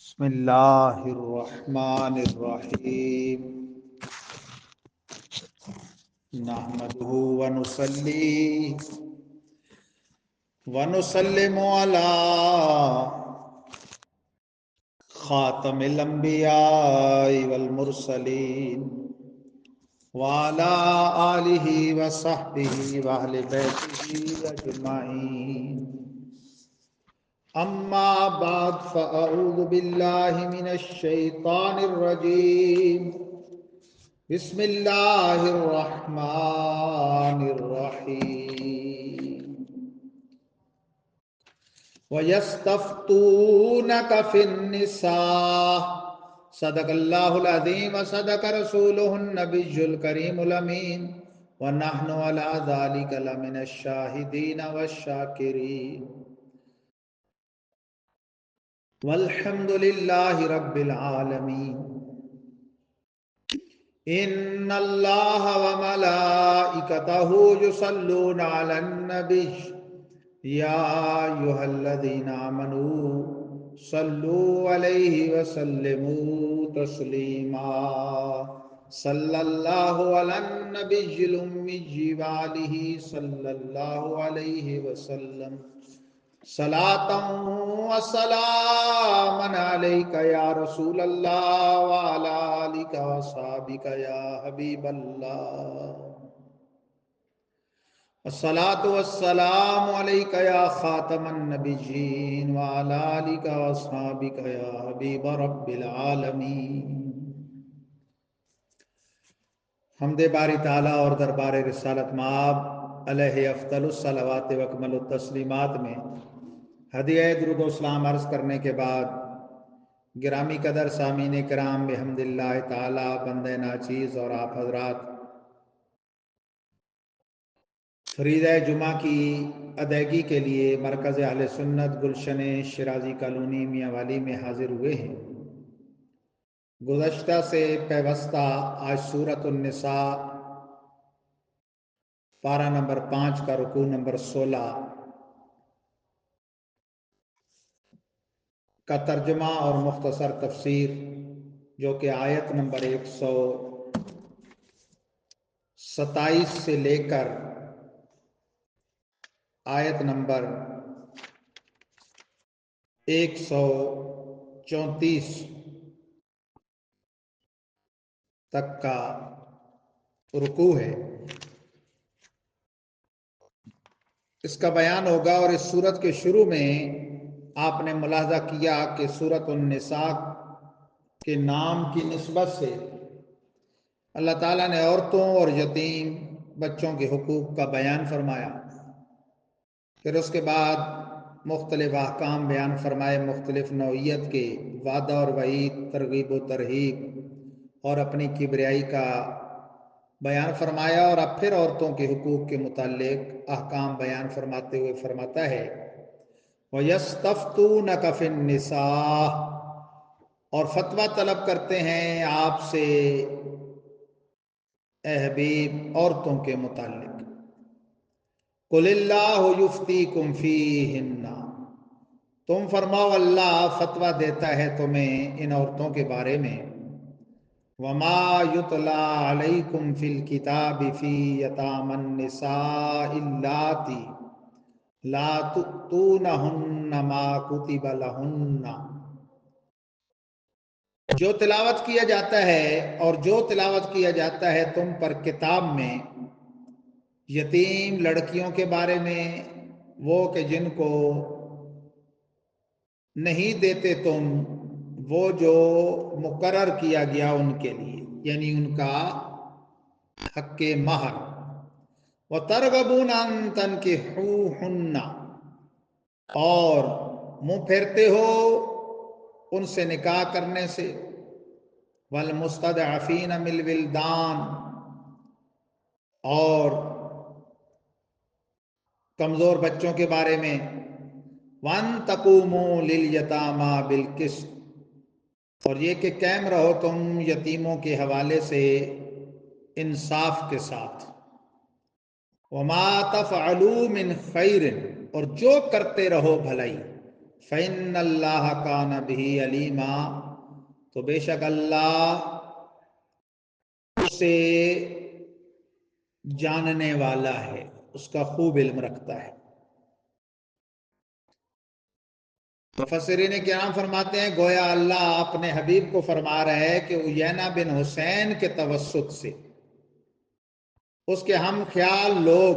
بسم اللہ الرحمن الرحیم نحمده ونصلی ونسلم علی خاتم الانبیاء والمرسلین وعلی آلہ وصحبہ واہل بیتہ اجمعین اما بعد فاعوذ باللہ من الشیطان الرجیم بسم اللہ الرحمن الرحیم وَيَسْتَفْتُونَكَ فِي النِّسَاءِ صدق اللہ العظیم وصدق رسولہ النبی الکریم الامین ونحن علی ذلک لمن الشاہدین والشاکرین والحمد للہ رب العالمین ان اللہ وملائکتہ یصلون علی النبی یا ایھا الذین آمنوا صلوا علیہ وسلموا تسلیما صلی اللہ علی النبی الامی وآلہ صلی اللہ علیہ وسلم صلاۃ و سلام علیک یا رسول اللہ وعلی آلک و صحابک یا حبیب اللہ الصلاۃ والسلام علیک یا خاتم النبیین وعلی آلک و صحابک یا حبیب رب العالمین۔ حمد باری تعالیٰ اور دربار رسالت مآب علیہ افضل الصلوات و اکمل التسلیمات میں ہدیہ درود و سلام عرض کرنے کے بعد گرامی قدر سامعین کرام بحمد اللہ تعالی بندہ ناچیز اور آپ حضرات فریضہ جمعہ کی ادائیگی کے لیے مرکز اہل سنت گلشن شرازی کالونی میاں والی میں حاضر ہوئے ہیں۔ گزشتہ سے پیوستہ آج سورۃ النساء پارہ نمبر 5 کا رکوع نمبر 16 کا ترجمہ اور مختصر تفسیر جو کہ آیت نمبر 127 سے لے کر آیت نمبر 134 تک کا رکوع ہے، اس کا بیان ہوگا۔ اور اس سورت کے شروع میں آپ نے ملاحظہ کیا کہ سورۃ النساء کے نام کی نسبت سے اللہ تعالیٰ نے عورتوں اور یتیم بچوں کے حقوق کا بیان فرمایا، پھر اس کے بعد مختلف احکام بیان فرمائے، مختلف نوعیت کے وعدہ اور وعید، ترغیب و ترہیب اور اپنی کبریائی کا بیان فرمایا، اور اب پھر عورتوں کے حقوق کے متعلق احکام بیان فرماتے ہوئے فرماتا ہے وَيَسْتَفْتُونَكَ فِي النِّسَاءِ، اور فتویٰ طلب کرتے ہیں آپ سے اے حبیب عورتوں کے متعلق۔ قُلِ اللَّهُ يُفْتِيكُمْ فِيهِنَّ، تم فرماؤ اللہ فتویٰ دیتا ہے تمہیں ان عورتوں کے بارے میں۔ وَمَا يُتْلَى عَلَيْكُمْ فِي الْكِتَابِ فِي يَتَامَى النِّسَاءِ اللَّاتِي لَا تُؤْتُونَهُنَّ مَا كُتِبَ لَهُنَّ، جو تلاوت کیا جاتا ہے اور جو تلاوت کیا جاتا ہے تم پر کتاب میں یتیم لڑکیوں کے بارے میں، وہ کہ جن کو نہیں دیتے تم وہ جو مقرر کیا گیا ان کے لیے، یعنی ان کا حق مہر۔ وَتَرْغَبُونَ أَن تَنكِحُوهُنَّ، اور منہ پھیرتے ہو ان سے نکاح کرنے سے۔ وَالْمُسْتَضْعَفِينَ مِنَ الْوِلْدَانِ، اور کمزور بچوں کے بارے میں۔ وَأَن تَقُومُوا لِلْيَتَامَى بِالْقِسْطِ، اور یہ کہ قائم رہو تم یتیموں کے حوالے سے انصاف کے ساتھ۔ وَمَا تَفْعَلُوا مِنْ خَيْرٍ، اور جو کرتے رہو بھلائی، فَإِنَّ اللَّهَ كَانَ بِهِ عَلِيمًا، تو بے شک اللہ اسے جاننے والا ہے، اس کا خوب علم رکھتا ہے۔ مفسرین کرام فرماتے ہیں گویا اللہ اپنے حبیب کو فرما رہا ہے کہ عیینہ بن حسین کے توسط سے اس کے ہم خیال لوگ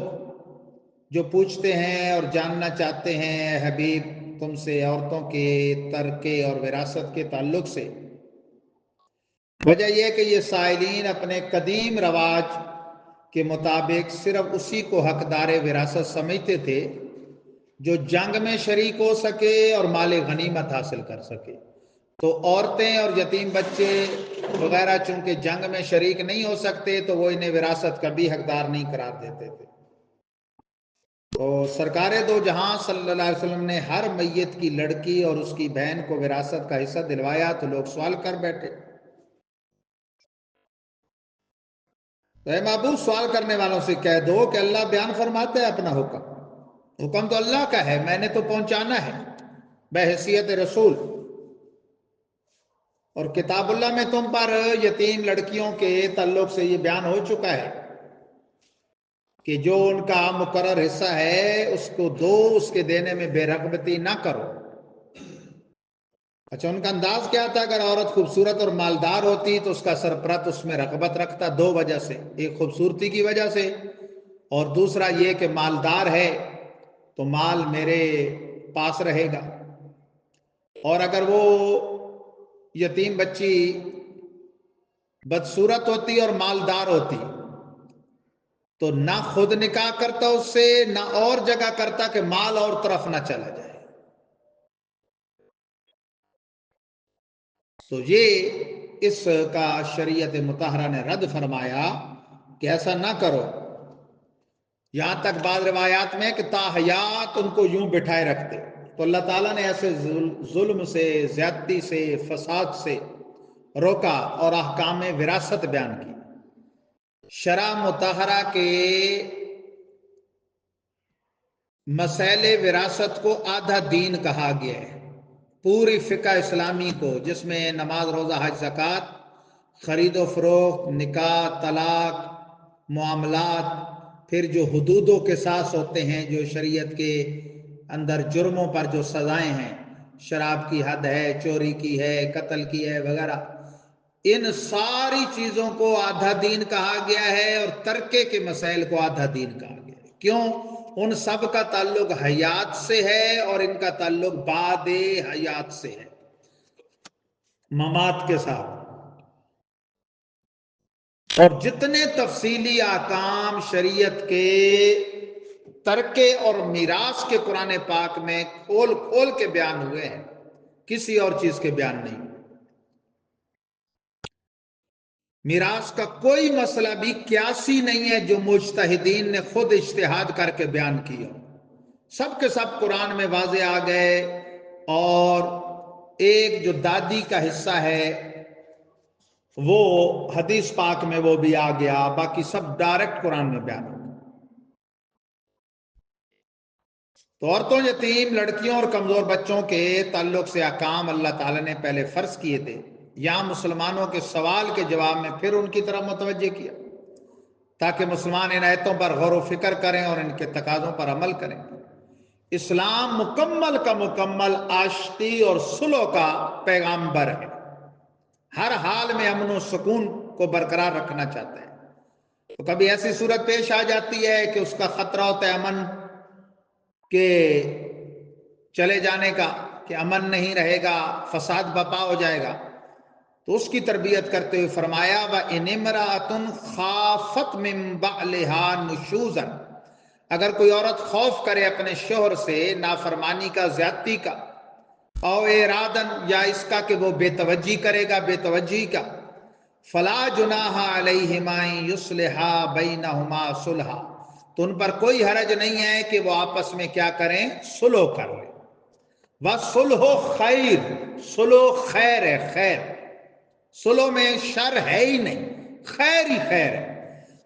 جو پوچھتے ہیں اور جاننا چاہتے ہیں اے حبیب تم سے عورتوں کے ترکے اور وراثت کے تعلق سے، وجہ یہ کہ یہ سائلین اپنے قدیم رواج کے مطابق صرف اسی کو حقدار وراثت سمجھتے تھے جو جنگ میں شریک ہو سکے اور مال غنیمت حاصل کر سکے۔ تو عورتیں اور یتیم بچے وغیرہ چونکہ جنگ میں شریک نہیں ہو سکتے تو وہ انہیں وراثت کا بھی حقدار نہیں قرار دیتے تھے۔ تو سرکار دو جہاں صلی اللہ علیہ وسلم نے ہر میت کی لڑکی اور اس کی بہن کو وراثت کا حصہ دلوایا تو لوگ سوال کر بیٹھے، تو اے محبوب سوال کرنے والوں سے کہہ دو کہ اللہ بیان فرماتے ہیں اپنا حکم، حکم تو اللہ کا ہے، میں نے تو پہنچانا ہے بحیثیت رسول، اور کتاب اللہ میں تم پر یتیم لڑکیوں کے تعلق سے یہ بیان ہو چکا ہے کہ جو ان کا مقرر حصہ ہے اس کو دو، اس کے دینے میں بے رغبتی نہ کرو۔ اچھا، ان کا انداز کیا تھا؟ اگر عورت خوبصورت اور مالدار ہوتی تو اس کا سرپرست اس میں رغبت رکھتا، دو وجہ سے، ایک خوبصورتی کی وجہ سے اور دوسرا یہ کہ مالدار ہے تو مال میرے پاس رہے گا، اور اگر وہ یتیم بچی بدصورت ہوتی اور مالدار ہوتی تو نہ خود نکاح کرتا اس سے، نہ اور جگہ کرتا کہ مال اور طرف نہ چلا جائے۔ تو یہ اس کا شریعت مطہرہ نے رد فرمایا کہ ایسا نہ کرو، یہاں تک بعض روایات میں کہ تا حیات ان کو یوں بٹھائے رکھتے۔ تو اللہ تعالیٰ نے ایسے ظلم سے، زیادتی سے، فساد سے روکا اور احکام وراثت بیان کی۔ شرع مطہرہ کے مسائل وراثت کو آدھا دین کہا گیا ہے، پوری فقہ اسلامی کو، جس میں نماز، روزہ، حج، زکوٰۃ، خرید و فروخت، نکاح، طلاق، معاملات، پھر جو حدود و قصاص ہوتے ہیں، جو شریعت کے اندر جرموں پر جو سزائیں ہیں، شراب کی حد ہے، چوری کی ہے، قتل کی ہے وغیرہ، ان ساری چیزوں کو آدھا دین کہا گیا ہے، اور ترکے کے مسائل کو آدھا دین کہا گیا ہے۔ کیوں؟ ان سب کا تعلق حیات سے ہے اور ان کا تعلق بعد حیات سے ہے، ممات کے ساتھ۔ اور جتنے تفصیلی احکام شریعت کے ترکے اور میراث کے قرآن پاک میں کھول کھول کے بیان ہوئے ہیں، کسی اور چیز کے بیان نہیں۔ میراث کا کوئی مسئلہ بھی قیاسی نہیں ہے جو مجتہدین نے خود اجتہاد کر کے بیان کیا، سب کے سب قرآن میں واضح آ گئے، اور ایک جو دادی کا حصہ ہے وہ حدیث پاک میں وہ بھی آ گیا، باقی سب ڈائریکٹ قرآن میں بیان ہو گیا۔ تو عورتوں، یتیم لڑکیوں اور کمزور بچوں کے تعلق سے احکام اللہ تعالیٰ نے پہلے فرض کیے تھے، یہاں مسلمانوں کے سوال کے جواب میں پھر ان کی طرف متوجہ کیا تاکہ مسلمان ان آیتوں پر غور و فکر کریں اور ان کے تقاضوں پر عمل کریں۔ اسلام مکمل کا مکمل آشتی اور صلح کا پیغامبر ہے، ہر حال میں امن و سکون کو برقرار رکھنا چاہتا ہے۔ تو کبھی ایسی صورت پیش آ جاتی ہے کہ اس کا خطرہ ہوتا ہے امن کے چلے جانے کا، کہ امن نہیں رہے گا، فساد بپا ہو جائے گا، تو اس کی تربیت کرتے ہوئے فرمایا وَإِنِ امْرَأَةٌ خَافَتْ مِن بَعْلِهَا نُشُوزًا، اگر کوئی عورت خوف کرے اپنے شوہر سے نافرمانی کا، زیادتی کا، او ارادن، یا اس کا کہ وہ بے توجہی کرے گا، بے توجہی کا، فلا جناح علیہما ان یصلحا بینہما صلحا، تو ان پر کوئی حرج نہیں ہے کہ وہ آپس میں کیا کریں؟ صلح کر لیں۔ وَصُلْحُ خیر، صلح خیر ہے، خیر، صلح میں شر ہے ہی نہیں، خیر ہی خیر ہے۔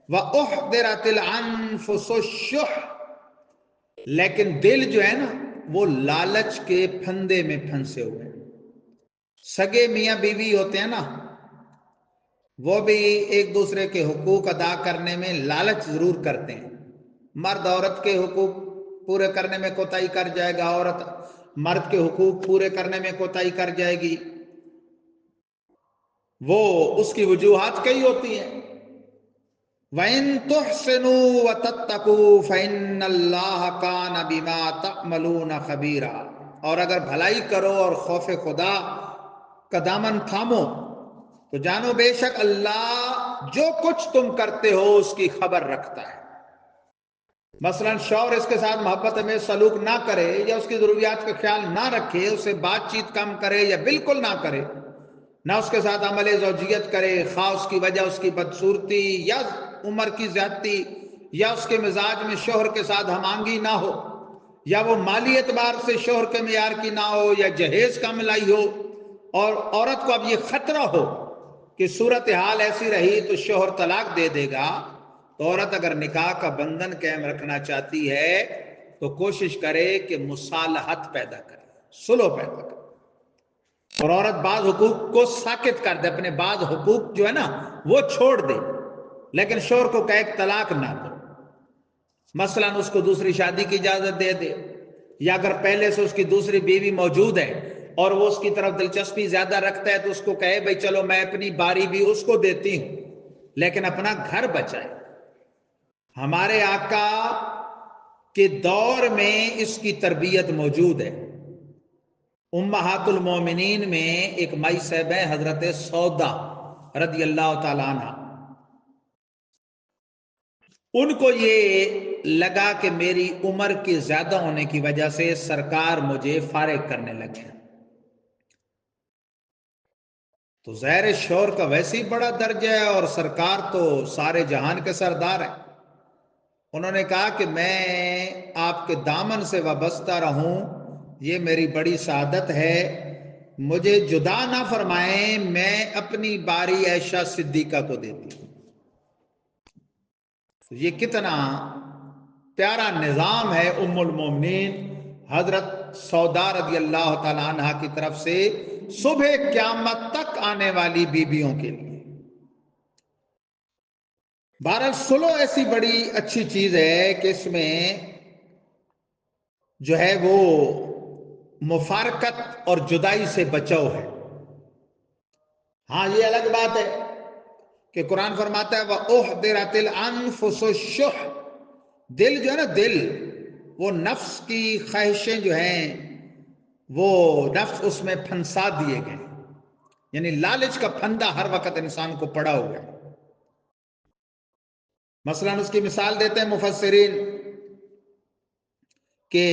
وَأُحْضِرَتِ الْأَنفُسُ الشُّحَّ، لیکن دل جو ہے نا وہ لالچ کے پھندے میں پھنسے ہوئے ہیں۔ سگے میاں بیوی ہوتے ہیں نا، وہ بھی ایک دوسرے کے حقوق ادا کرنے میں لالچ ضرور کرتے ہیں۔ مرد عورت کے حقوق پورے کرنے میں کوتاہی کر جائے گا، عورت مرد کے حقوق پورے کرنے میں کوتاہی کر جائے گی، وہ اس کی وجوہات کئی ہوتی ہیں۔ وَإِن تُحْسِنُوا وَتَتَّقُوا فَإِنَّ اللَّهَ كَانَ بِمَا تَعْمَلُونَ خَبِيرًا، اور اگر بھلائی کرو اور خوف خدا کا دامن تھامو تو جانو بے شک اللہ جو کچھ تم کرتے ہو اس کی خبر رکھتا ہے۔ مثلا شوہر اس کے ساتھ محبت میں سلوک نہ کرے یا اس کی ضروریات کا خیال نہ رکھے، اسے بات چیت کم کرے یا بالکل نہ کرے، نہ اس کے ساتھ عمل زوجیت کرے، خواہ اس کی وجہ اس کی بدصورتی یا عمر کی زیادتی یا اس کے مزاج میں شوہر کے ساتھ ہم آہنگی نہ ہو، یا وہ مالی اعتبار سے شوہر کے معیار کی نہ ہو، یا جہیز کم لائی ہو، اور عورت کو اب یہ خطرہ ہو کہ صورتحال ایسی رہی تو شوہر طلاق دے دے گا، تو عورت اگر نکاح کا بندھن قائم رکھنا چاہتی ہے تو کوشش کرے کہ مصالحت پیدا کرے، صلح پیدا کرے، اور عورت بعض حقوق کو ساکت کر دے، اپنے بعض حقوق جو ہے نا وہ چھوڑ دے، لیکن شوہر کو کہے کہ طلاق نہ دو۔ مثلا اس کو دوسری شادی کی اجازت دے دے، یا اگر پہلے سے اس کی دوسری بیوی موجود ہے اور وہ اس کی طرف دلچسپی زیادہ رکھتا ہے تو اس کو کہے بھئی چلو میں اپنی باری بھی اس کو دیتی ہوں، لیکن اپنا گھر بچائے۔ ہمارے آقا کے دور میں اس کی تربیت موجود ہے۔ امہات المومنین میں ایک مائی صاحب ہے حضرت سودا رضی اللہ تعالیٰ عنہ، ان کو یہ لگا کہ میری عمر کے زیادہ ہونے کی وجہ سے سرکار مجھے فارغ کرنے لگے، تو ظاہر شوہر کا ویسے ہی بڑا درجہ ہے اور سرکار تو سارے جہان کے سردار ہیں۔ انہوں نے کہا کہ میں آپ کے دامن سے وابستہ رہوں، یہ میری بڑی سعادت ہے، مجھے جدا نہ فرمائیں، میں اپنی باری عائشہ صدیقہ کو دیتی ہوں۔ یہ کتنا پیارا نظام ہے ام المومنین حضرت سودا رضی اللہ تعالیٰ عنہ کی طرف سے صبح قیامت تک آنے والی بیویوں کے لیے۔ بہرحال صلح ایسی بڑی اچھی چیز ہے کہ اس میں جو ہے وہ مفارقت اور جدائی سے بچاؤ ہے۔ ہاں یہ الگ بات ہے کہ قرآن فرماتا ہے وَأُحْضِرَتِ الْأَنفُسُ الشُّحَّ، دل جو ہے نا، دل وہ نفس کی خواہشیں جو ہیں وہ نفس اس میں پھنسا دیے گئے، یعنی لالچ کا پھندا ہر وقت انسان کو پڑا ہوا ہے۔ مثلا اس کی مثال دیتے ہیں مفسرین کہ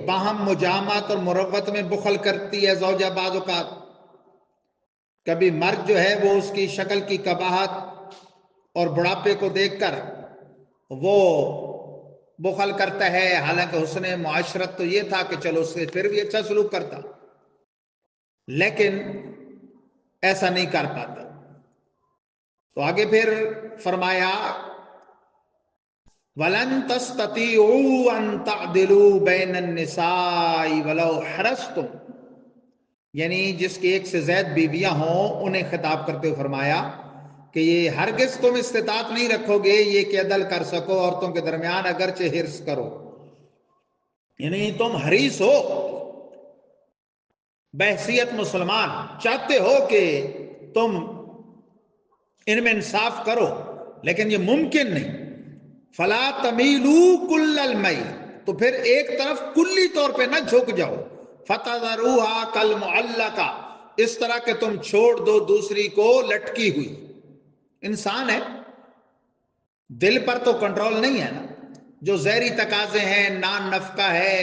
باہم مجامعت اور مروت میں بخل کرتی ہے زوجہ بعض اوقات، کبھی مرد جو ہے وہ اس کی شکل کی قباحت اور بڑھاپے کو دیکھ کر وہ بخل کرتا ہے، حالانکہ حسن معاشرت تو یہ تھا کہ چلو اس سے پھر بھی اچھا سلوک کرتا، لیکن ایسا نہیں کر پاتا۔ تو آگے پھر فرمایا وَلَن تَسْتَطِيعُوا أَن تَعْدِلُوا بَيْنَ النِّسَاءِ وَلَوْ حَرَصْتُمْ، یعنی جس کی ایک سے زائد بیویاں ہوں انہیں خطاب کرتے ہوئے فرمایا کہ یہ ہرگز تم استطاعت نہیں رکھو گے یہ کہ عدل کر سکو عورتوں کے درمیان اگرچہ حرص کرو، یعنی تم حریص ہو بحیثیت مسلمان، چاہتے ہو کہ تم ان میں انصاف کرو، لیکن یہ ممکن نہیں۔ فلا تمیلوا کل المیل، تو پھر ایک طرف کلی طور پہ نہ جھک جاؤ، فتذروها کالمعلقہ، اس طرح کہ تم چھوڑ دو دوسری کو لٹکی ہوئی۔ انسان ہے، دل پر تو کنٹرول نہیں ہے نا، جو ظاہری تقاضے ہیں، نان نفقہ ہے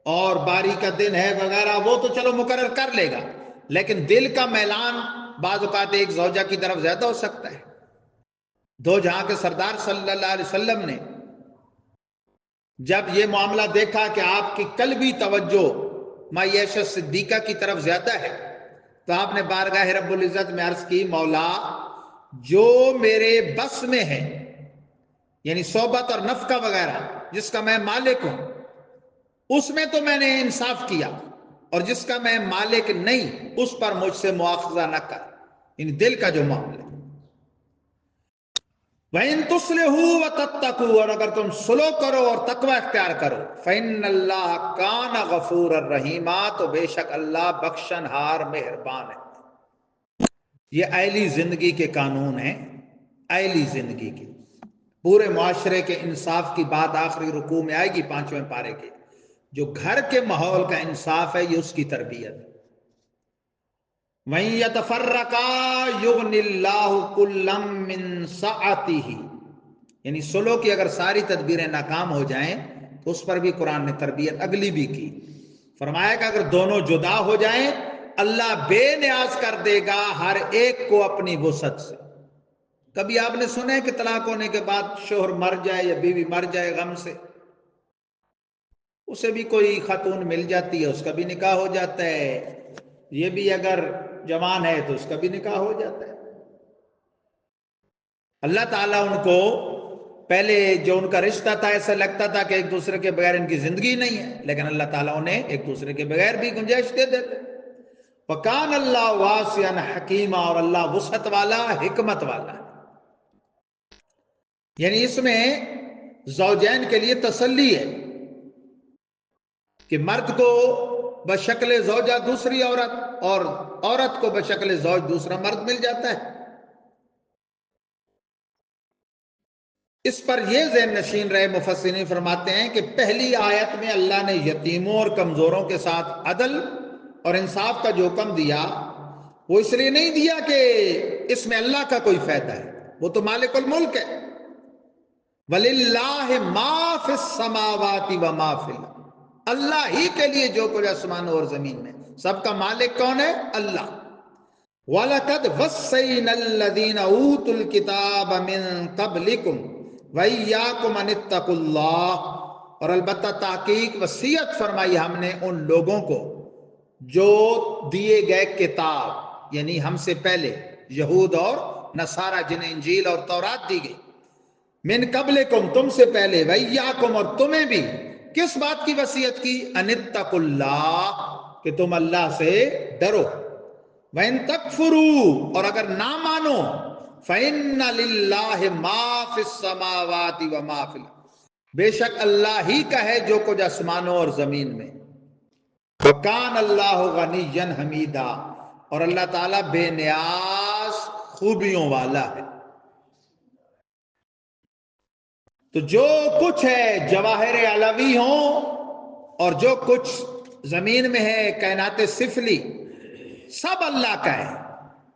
اور باری کا دن ہے وغیرہ، وہ تو چلو مقرر کر لے گا، لیکن دل کا میلان بعض اوقات ایک زوجہ کی طرف زیادہ ہو سکتا ہے۔ دو جہاں کے سردار صلی اللہ علیہ وسلم نے جب یہ معاملہ دیکھا کہ آپ کی قلبی توجہ مائی عائشہ صدیقہ کی طرف زیادہ ہے، تو آپ نے بارگاہ رب العزت میں عرض کی مولا جو میرے بس میں ہے، یعنی صحبت اور نفقہ وغیرہ جس کا میں مالک ہوں، اس میں تو میں نے انصاف کیا، اور جس کا میں مالک نہیں اس پر مجھ سے مواخذہ نہ کر، یعنی دل کا جو معاملہ۔ وَإِن تُصْلِحُوا وَتَتَّقُوا، اور اگر تم صلح کرو اور تقوی اختیار کرو، فَإِنَّ اللَّهَ كَانَ غَفُورًا رَحِيمًا، تو بے شک اللہ بخشن ہار مہربان ہے۔ یہ ایلی زندگی کے قانون ہیں، ایلی زندگی کے، پورے معاشرے کے انصاف کی بات آخری رکوع میں آئے گی 5ویں پارے کے۔ جو گھر کے ماحول کا انصاف ہے یہ اس کی تربیت ہے۔ وَإِن يَتَفَرَّقَا يُغْنِ اللَّهُ كُلًّا مِّن سَعَتِهِ، یعنی صلح کی اگر ساری تدبیریں ناکام ہو جائیں تو اس پر بھی قرآن نے تربیت اگلی بھی کی، فرمایا کہ اگر دونوں جدا ہو جائیں اللہ بے نیاز کر دے گا ہر ایک کو اپنی وسعت سے۔ کبھی آپ نے سنا ہے کہ طلاق ہونے کے بعد شوہر مر جائے یا بیوی مر جائے غم سے؟ اسے بھی کوئی خاتون مل جاتی ہے، اس کا بھی نکاح ہو جاتا ہے، یہ بھی اگر جوان ہے تو اس کا بھی نکاح ہو جاتا ہے۔ اللہ تعالیٰ ان کو پہلے جو ان کا رشتہ تھا ایسا لگتا تھا کہ ایک دوسرے کے بغیر ان کی زندگی نہیں ہے، لیکن اللہ تعالیٰ انہیں ایک دوسرے کے بغیر بھی گنجائش دے دیتے۔ وَكَانَ اللَّهُ وَاسِعًا حَكِيمًا، اور اللہ وسعت والا حکمت والا ہے۔ یعنی اس میں زوجین کے لیے تسلی ہے کہ مرد کو بشکل زوجہ دوسری عورت اور عورت کو بشکل زوج دوسرا مرد مل جاتا ہے۔ اس پر یہ ذہن نشین رہے مفسرین فرماتے ہیں کہ پہلی آیت میں اللہ نے یتیموں اور کمزوروں کے ساتھ عدل اور انصاف کا جو حکم دیا وہ اس لیے نہیں دیا کہ اس میں اللہ کا کوئی فائدہ ہے، وہ تو مالک الملک ہے۔ وَلِلَّهِ مَا فِي السَّمَاوَاتِ وَمَا فِي الْأَرْضِ، اللہ ہی کے لیے جو کچھ آسمانوں اور زمین میں، سب کا مالک کون ہے؟ اللہ۔ وَلَقَدْ وَصَّيْنَا الَّذِينَ أُوتُوا الْكِتَابَ مِن قَبْلِكُمْ وَإِيَّاكُمْ أَنِ اتَّقُوا اللَّهَ، اور البتہ تحقیق وصیت فرمائی ہم نے ان لوگوں کو جو دیے گئے کتاب، یعنی ہم سے پہلے یہود اور نصارہ جنہیں انجیل اور تورات دی گئی، من قبلکم تم سے پہلے، وَإِيَّاكُمْ اور تمہیں بھی، کس بات کی وصیت کی؟ أَنِ اتَّقُوا اللَّهَ، کہ تم اللہ سے ڈرو۔ وَإِن تَكْفُرُوا، اور اگر نہ مانو، فَإِنَّ لِلَّهِ مَا فِي السَّمَاوَاتِ وَمَا فِي الْأَرْضِ، بے شک اللہ ہی کا ہے جو کچھ آسمانوں اور زمین میں۔ وَكَانَ اللَّهُ غَنِيًّا حَمِيدًا، اور اللہ تعالیٰ بے نیاز خوبیوں والا ہے۔ تو جو کچھ ہے جواہر علوی ہوں اور جو کچھ زمین میں ہے کائنات سفلی، سب اللہ کا ہے،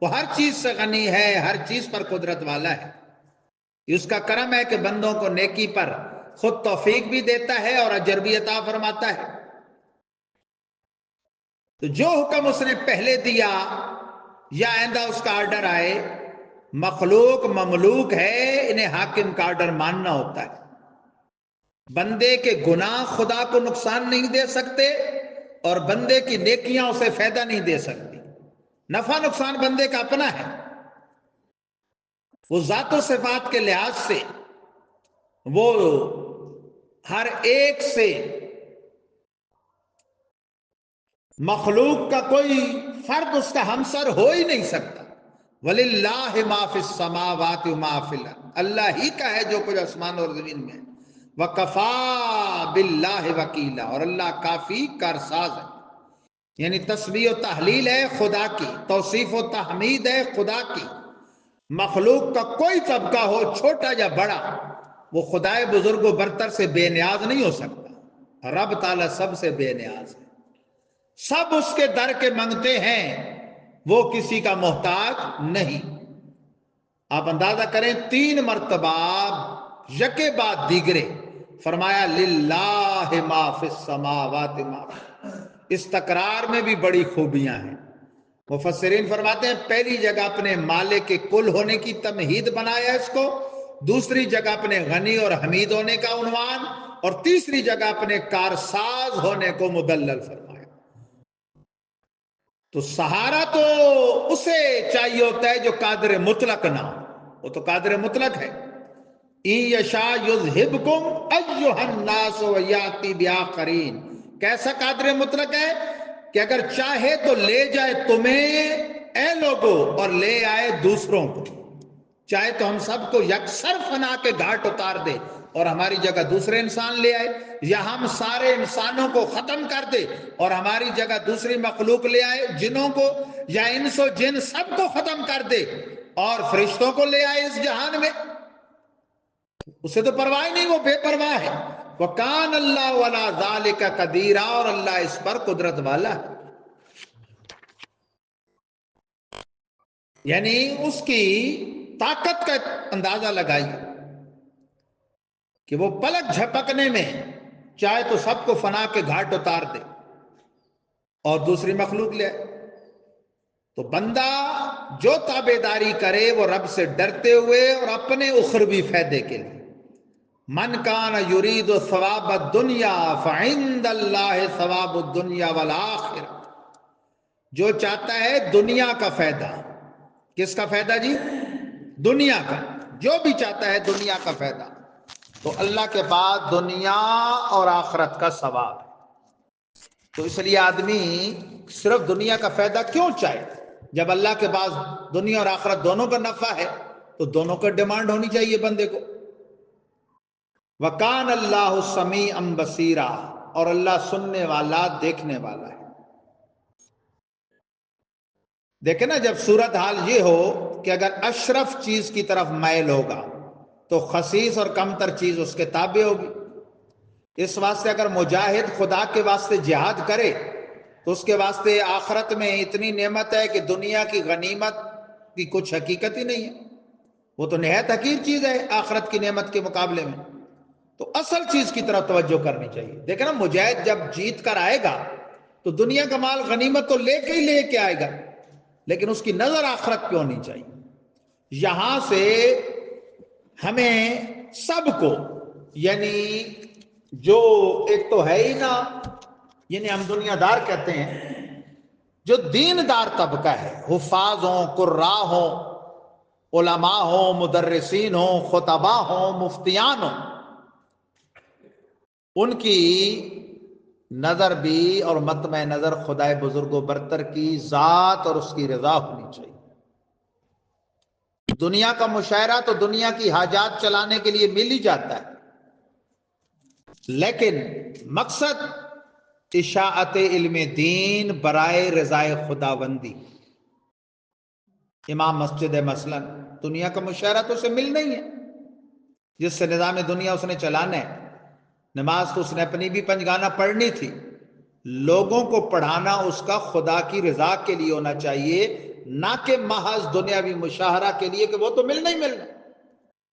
وہ ہر چیز سے غنی ہے، ہر چیز پر قدرت والا ہے۔ اس کا کرم ہے کہ بندوں کو نیکی پر خود توفیق بھی دیتا ہے اور اجر بھی عطا فرماتا ہے۔ تو جو حکم اس نے پہلے دیا یا آئندہ اس کا آرڈر آئے، مخلوق مملوک ہے، انہیں حاکم کا آرڈر ماننا ہوتا ہے۔ بندے کے گناہ خدا کو نقصان نہیں دے سکتے اور بندے کی نیکیاں اسے فائدہ نہیں دے سکتی، نفع نقصان بندے کا اپنا ہے۔ وہ ذات و صفات کے لحاظ سے وہ ہر ایک سے مخلوق کا کوئی فرد اس کا ہمسر ہو ہی نہیں سکتا۔ وَلِلَّهِ مَا فِي السَّمَاوَاتِ وَمَا فِي الْأَرْضِ، اللہ ہی کا ہے جو کچھ آسمان اور زمین میں۔ وَكَفَى بِاللَّهِ وَكِيلًا، اور اللہ کافی کارساز ہے، یعنی تسبیح و تحلیل ہے خدا کی، توصیف و تحمید ہے خدا کی۔ مخلوق کا کوئی طبقہ ہو چھوٹا یا بڑا، وہ خدائے بزرگ و برتر سے بے نیاز نہیں ہو سکتا۔ رب تعالیٰ سب سے بے نیاز ہے، سب اس کے در کے منگتے ہیں، وہ کسی کا محتاج نہیں۔ آپ اندازہ کریں 3 مرتبہ یکے بعد دیگرے فرمایا للہ ما فی السماوات ما فی الارض، اس تکرار میں بھی بڑی خوبیاں ہیں۔ مفسرین فرماتے ہیں پہلی جگہ اپنے مالک کے کل ہونے کی تمہید بنایا اس کو، دوسری جگہ اپنے غنی اور حمید ہونے کا عنوان، اور تیسری جگہ اپنے کارساز ہونے کو مدلل فرمایا۔ تو سہارا تو اسے چاہیے ہوتا ہے جو قادر مطلق نہ ہو، وہ تو قادر مطلق ہے۔ ان یشاء یذہبکم ایھا الناس ویاتی بآخرین، کیسا قادر مطلق ہے کہ اگر چاہے تو لے جائے تمہیں اے لوگوں اور لے آئے دوسروں کو، چاہے تو ہم سب کو یکسر فنا کے گھاٹ اتار دے اور ہماری جگہ دوسرے انسان لے آئے، یا ہم سارے انسانوں کو ختم کر دے اور ہماری جگہ دوسری مخلوق لے آئے، جنوں کو یا انس و جن سب کو ختم کر دے اور فرشتوں کو لے آئے اس جہان میں، اسے تو پرواہ نہیں، وہ بے پرواہ ہے۔ وَكَانَ اللَّهُ عَلَىٰ ذَلِكَ قَدِيرًا، اور اللہ اس پر قدرت والا ہے، یعنی اس کی طاقت کا اندازہ لگائیے کہ وہ پلک جھپکنے میں چاہے تو سب کو فنا کے گھاٹ اتار دے اور دوسری مخلوق لے آئے۔ تو بندہ جو تابعداری کرے وہ رب سے ڈرتے ہوئے اور اپنے اخروی فائدے کے لیے، من کان یرید ثواب الدنیا فعند اللہ ثواب الدنیا والآخرہ، جو چاہتا ہے دنیا کا فائدہ، کس کا فائدہ جی؟ دنیا کا، جو بھی چاہتا ہے دنیا کا فائدہ، تو اللہ کے بعد دنیا اور آخرت کا ثواب ہے۔ تو اس لیے آدمی صرف دنیا کا فائدہ کیوں چاہے؟ جب اللہ کے پاس دنیا اور آخرت دونوں کا نفع ہے تو دونوں کا ڈیمانڈ ہونی چاہیے بندے کو۔ وَكَانَ اللَّهُ سَمِيعًا بَصِيرًا، اور اللہ سننے والا دیکھنے والا ہے۔ دیکھیں نا، جب صورتحال یہ ہو کہ اگر اشرف چیز کی طرف مائل ہوگا تو خسیس اور کمتر چیز اس کے تابع ہوگی۔ اس واسطے اگر مجاہد خدا کے واسطے جہاد کرے تو اس کے واسطے آخرت میں اتنی نعمت ہے کہ دنیا کی غنیمت کی کچھ حقیقت ہی نہیں ہے، وہ تو نہایت حقیر چیز ہے آخرت کی نعمت کے مقابلے میں۔ تو اصل چیز کی طرف توجہ کرنی چاہیے۔ دیکھیں نا، مجاہد جب جیت کر آئے گا تو دنیا کا مال غنیمت تو لے کے ہی لے کے آئے گا، لیکن اس کی نظر آخرت پہ ہونی چاہیے۔ یہاں سے ہمیں سب کو، یعنی جو ایک تو ہے ہی نا، یعنی ہم دنیا دار کہتے ہیں، جو دیندار طبقہ ہے، حفاظ ہوں، قراء ہوں، علماء ہوں، مدرسین ہوں، خطباء ہوں، مفتیان ہوں، ان کی نظر بھی اور مطمع نظر خدائے بزرگ و برتر کی ذات اور اس کی رضا ہونی چاہیے۔ دنیا کا مشاہرہ تو دنیا کی حاجات چلانے کے لیے مل ہی جاتا ہے، لیکن مقصد اشاعت علم دین برائے رضائے خداوندی۔ امام مسجد ہے مثلا، دنیا کا مشاہرہ تو اسے مل نہیں ہے، جس سے نظام دنیا اس نے چلانا ہے۔ نماز تو اس نے اپنی بھی پنجگانہ پڑھنی تھی، لوگوں کو پڑھانا اس کا خدا کی رضا کے لیے ہونا چاہیے، نہ کہ محض دنیاوی مشاہرہ کے لیے کہ وہ تو ملنا ہی ملنا۔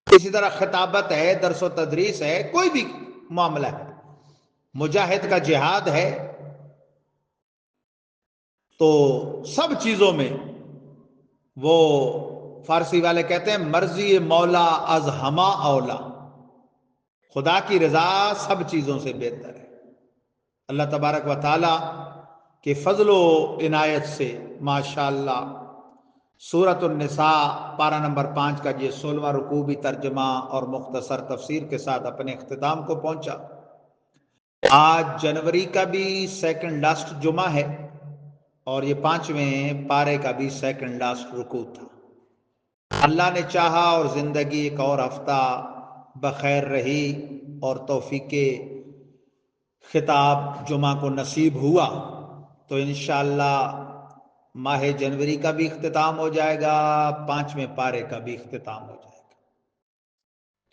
اسی طرح خطابت ہے، درس و تدریس ہے، کوئی بھی معاملہ ہے، مجاہد کا جہاد ہے، تو سب چیزوں میں وہ فارسی والے کہتے ہیں مرضی مولا از ہما اولا، خدا کی رضا سب چیزوں سے بہتر ہے۔ اللہ تبارک و تعالی کے فضل و عنایت سے ماشاءاللہ سورۃ النساء پارہ نمبر 5 کا یہ 16واں رکوع بھی ترجمہ اور مختصر تفسیر کے ساتھ اپنے اختتام کو پہنچا۔ آج جنوری کا بھی سیکنڈ لاسٹ جمعہ ہے اور یہ 5ویں پارے کا بھی سیکنڈ لاسٹ رکوع تھا۔ اللہ نے چاہا اور زندگی ایک اور ہفتہ بخیر رہی اور توفیق خطاب جمعہ کو نصیب ہوا تو انشاءاللہ ماہ جنوری کا بھی اختتام ہو جائے گا، 5ویں پارے کا بھی اختتام ہو جائے گا۔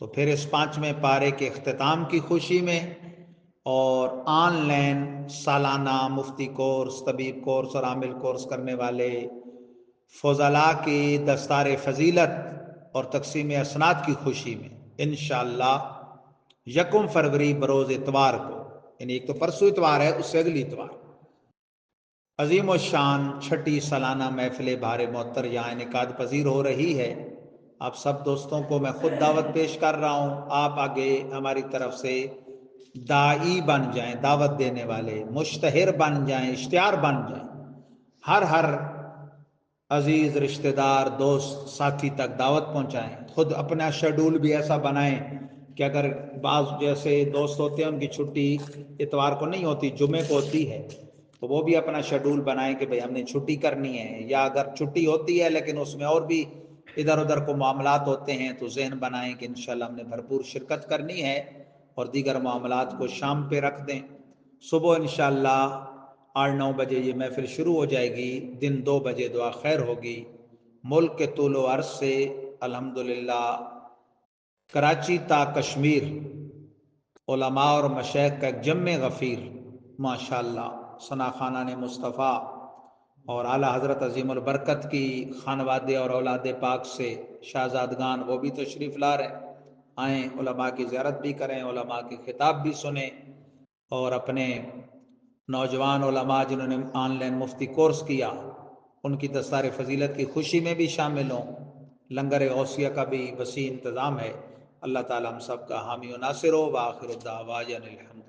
تو پھر اس 5ویں پارے کے اختتام کی خوشی میں اور آن لائن سالانہ مفتی کورس، طبیب کورس اور عامل کورس کرنے والے فضلاء کی دستار فضیلت اور تقسیم اسناد کی خوشی میں انشاءاللہ 1 فروری بروز اتوار کو، یعنی ایک تو پرسوں اتوار ہے، اس سے اگلی اتوار، عظیم الشان 6ٹی سالانہ محفل بہار معطر یہاں انعقاد پذیر ہو رہی ہے۔ آپ سب دوستوں کو میں خود دعوت پیش کر رہا ہوں، آپ آگے ہماری طرف سے داعی بن جائیں، دعوت دینے والے، مشتہر بن جائیں، اشتہار بن جائیں، ہر عزیز رشتہ دار دوست ساتھی تک دعوت پہنچائیں، خود اپنا شیڈول بھی ایسا بنائیں کہ اگر بعض جیسے دوست ہوتے ہیں ان کی چھٹی اتوار کو نہیں ہوتی، جمعے کو ہوتی ہے، تو وہ بھی اپنا شیڈول بنائیں کہ بھئی ہم نے چھٹی کرنی ہے، یا اگر چھٹی ہوتی ہے لیکن اس میں اور بھی ادھر ادھر کو معاملات ہوتے ہیں تو ذہن بنائیں کہ انشاءاللہ ہم نے بھرپور شرکت کرنی ہے، اور دیگر معاملات کو شام پہ رکھ دیں۔ صبح انشاءاللہ 8-9 بجے یہ محفل شروع ہو جائے گی، دن 2 بجے دعا خیر ہوگی۔ ملک کے طول و عرض سے الحمدللہ کراچی تا کشمیر علماء اور مشائخ کا ایک جمع غفیر ماشاءاللہ ثنا خانہ نے مصطفیٰ اور اعلیٰ حضرت عظیم البرکت کی خانوادے اور اولاد پاک سے شہزادگان وہ بھی تشریف لا رہے ہیں، آئیں علماء کی زیارت بھی کریں، علماء کے خطاب بھی سنیں، اور اپنے نوجوان علماء جنہوں نے آن لائن مفتی کورس کیا ان کی دستار فضیلت کی خوشی میں بھی شامل ہوں۔ لنگر غوثیہ کا بھی وسیع انتظام ہے۔ اللہ تعالیٰ ہم سب کا حامی و ناصر ہو۔ وآخر الدعوانا الحمد